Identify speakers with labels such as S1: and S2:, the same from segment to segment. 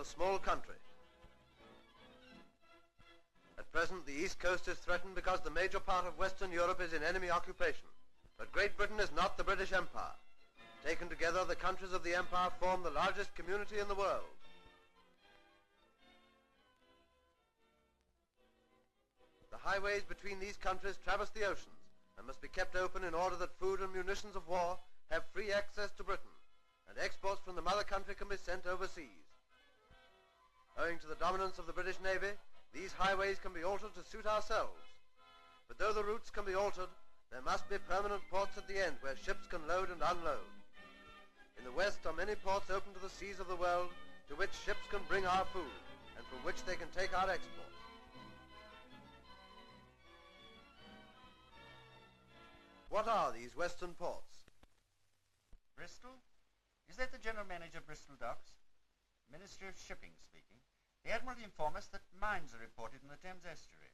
S1: a small country. At present, the East Coast is threatened because the major part of Western Europe is in enemy occupation. But Great Britain is not the British Empire. Taken together, the countries of the empire form the largest community in the world. The highways between these countries traverse the oceans and must be kept open in order that food and munitions of war have free access to Britain, and exports from the mother country can be sent overseas. Owing to the dominance of the British Navy, these highways can be altered to suit ourselves. But though the routes can be altered, there must be permanent ports at the end where ships can load and unload. In the West are many ports open to the seas of the world to which ships can bring our food and from which they can take our exports. What are these Western ports?
S2: Bristol? Is that the General Manager of Bristol Docks? Ministry of Shipping speaking. The Admiral informs us that mines are reported in the Thames estuary.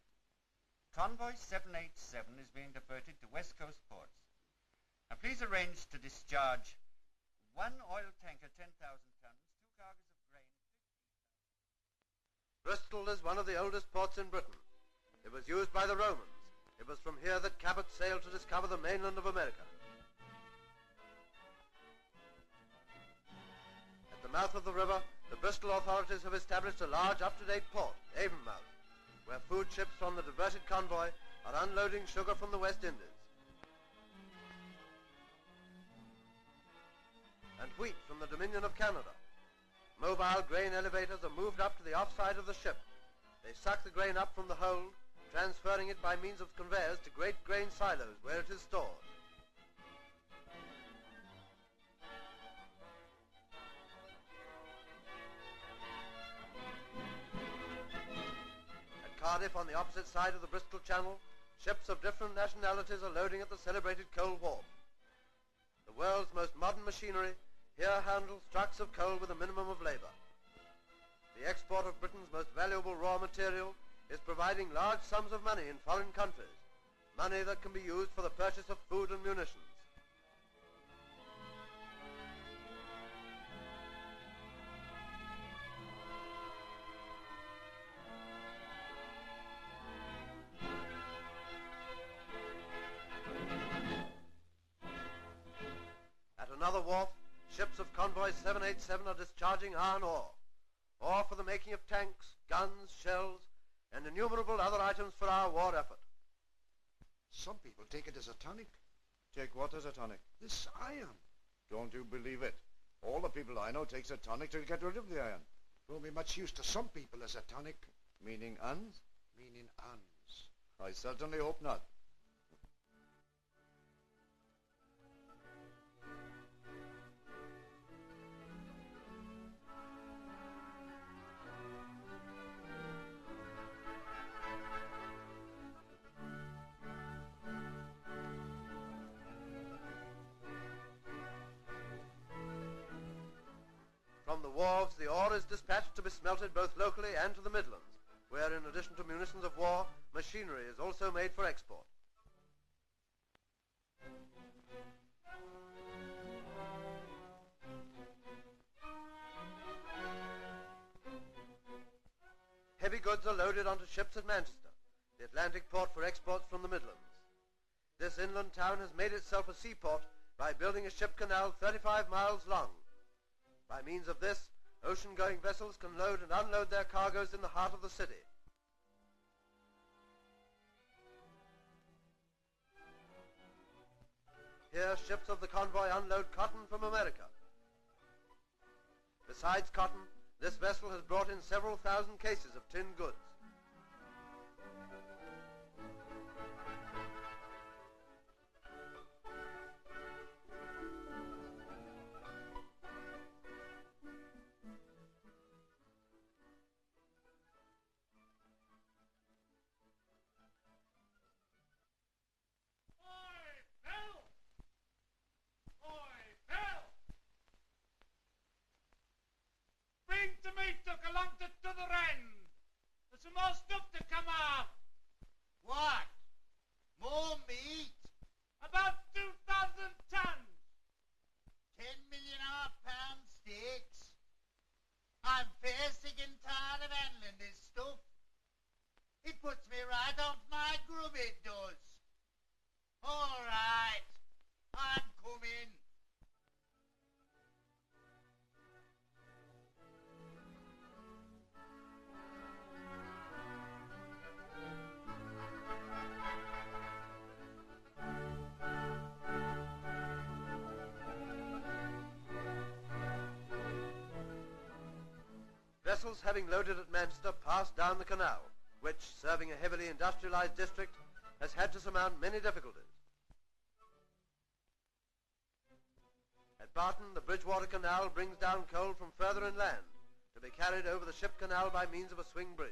S2: Convoy 787 is being diverted to West Coast ports. Now please arrange to discharge one oil tanker, 10,000 tons, 2 cargoes of grain, 50,000...
S1: Bristol is one of the oldest ports in Britain. It was used by the Romans. It was from here that Cabot sailed to discover the mainland of America. At the mouth of the river, the Bristol authorities have established a large, up-to-date port, Avonmouth, where food ships from the diverted convoy are unloading sugar from the West Indies and wheat from the Dominion of Canada. Mobile grain elevators are moved up to the offside of the ship. They suck the grain up from the hold, transferring it by means of conveyors to great grain silos where it is stored. At Cardiff, on the opposite side of the Bristol Channel, ships of different nationalities are loading at the celebrated coal wharf. The world's most modern machinery here handles trucks of coal with a minimum of labor. The export of Britain's most valuable raw material is providing large sums of money in foreign countries, money that can be used for the purchase of food and munitions. At another wharf, ships of Convoy 787 are discharging iron ore for the making of tanks, guns, shells, and innumerable other items for our war effort.
S3: Some people take it as a tonic.
S4: Take what as a tonic?
S3: This iron.
S4: Don't you believe it? All the people I know takes a tonic to get rid of the iron.
S3: Won't be much use to some people as a tonic.
S4: Meaning uns?
S3: Meaning uns.
S4: I certainly hope not.
S1: From the wharves, the ore is dispatched to be smelted both locally and to the Midlands, where in addition to munitions of war, machinery is also made for export. Heavy goods are loaded onto ships at Manchester, the Atlantic port for exports from the Midlands. This inland town has made itself a seaport by building a ship canal 35 miles long. By means of this, ocean-going vessels can load and unload their cargoes in the heart of the city. Here, ships of the convoy unload cotton from America. Besides cotton, this vessel has brought in several thousand cases of tinned goods. Vessels having loaded at Manchester pass down the canal, which, serving a heavily industrialized district, has had to surmount many difficulties. At Barton, the Bridgewater Canal brings down coal from further inland to be carried over the ship canal by means of a swing bridge.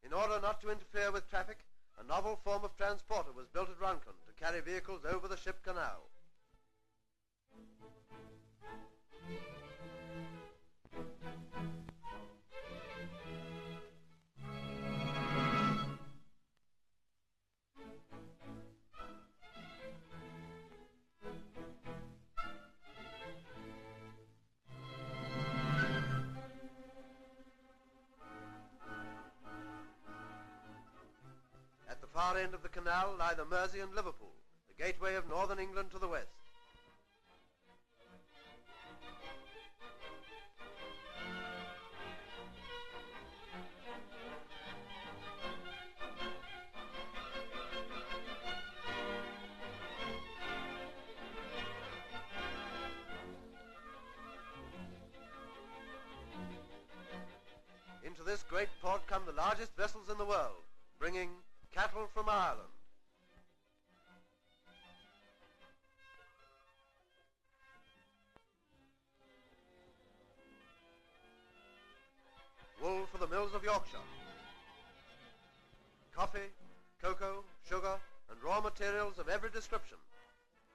S1: In order not to interfere with traffic, a novel form of transporter was built at Runcorn to carry vehicles over the ship canal. At the far end of the canal lie the Mersey and Liverpool, the gateway of northern England to the west. Into this great port come the largest vessels in the world, bringing cattle from Ireland. Wool for the mills of Yorkshire. Coffee, cocoa, sugar, and raw materials of every description.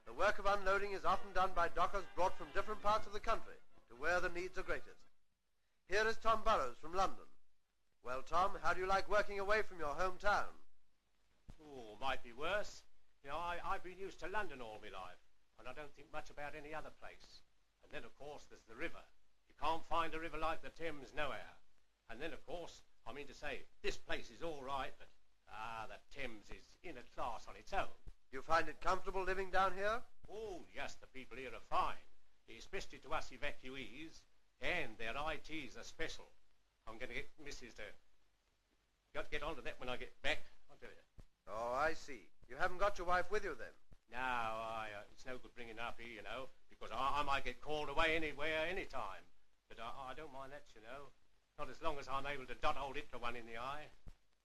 S1: The work of unloading is often done by dockers brought from different parts of the country to where the needs are greatest. Here is Tom Burrows from London. Well, Tom, how do you like working away from your hometown?
S5: Oh, might be worse. You know, I've been used to London all my life, and I don't think much about any other place. And then, of course, there's the river. You can't find a river like the Thames nowhere. And then, of course, I mean to say, this place is all right, but, the Thames is in a class on its own.
S1: You find it comfortable living down here?
S5: Oh, yes, the people here are fine, especially to us evacuees, and their ITs are special. I'm going to get Mrs. to get onto that when I get back, I'll tell you.
S1: Oh, I see. You haven't got your wife with you then?
S5: No, it's no good bringing her up here, you know, because I might get called away anywhere, anytime. But I don't mind that, you know. Not as long as I'm able to dot old it to one in the eye.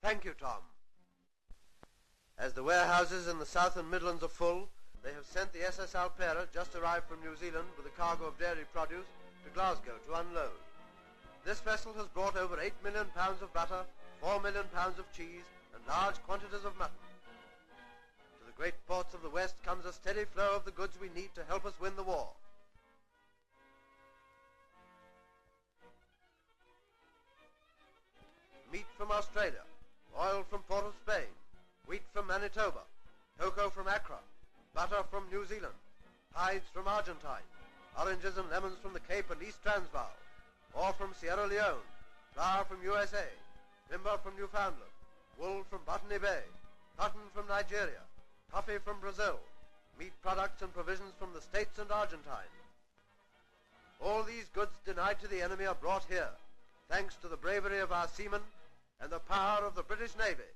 S1: Thank you, Tom. As the warehouses in the South and Midlands are full, they have sent the SS Alpera, just arrived from New Zealand with a cargo of dairy produce, to Glasgow to unload. This vessel has brought over 8 million pounds of butter, 4 million pounds of cheese, and large quantities of mutton. To the great ports of the West comes a steady flow of the goods we need to help us win the war. Meat from Australia, oil from Port of Spain, wheat from Manitoba, cocoa from Accra, butter from New Zealand, hides from Argentine, oranges and lemons from the Cape and East Transvaal, ore from Sierra Leone, flour from USA, timber from Newfoundland, wool from Botany Bay, cotton from Nigeria, coffee from Brazil, meat products and provisions from the States and Argentine. All these goods denied to the enemy are brought here, thanks to the bravery of our seamen and the power of the British Navy.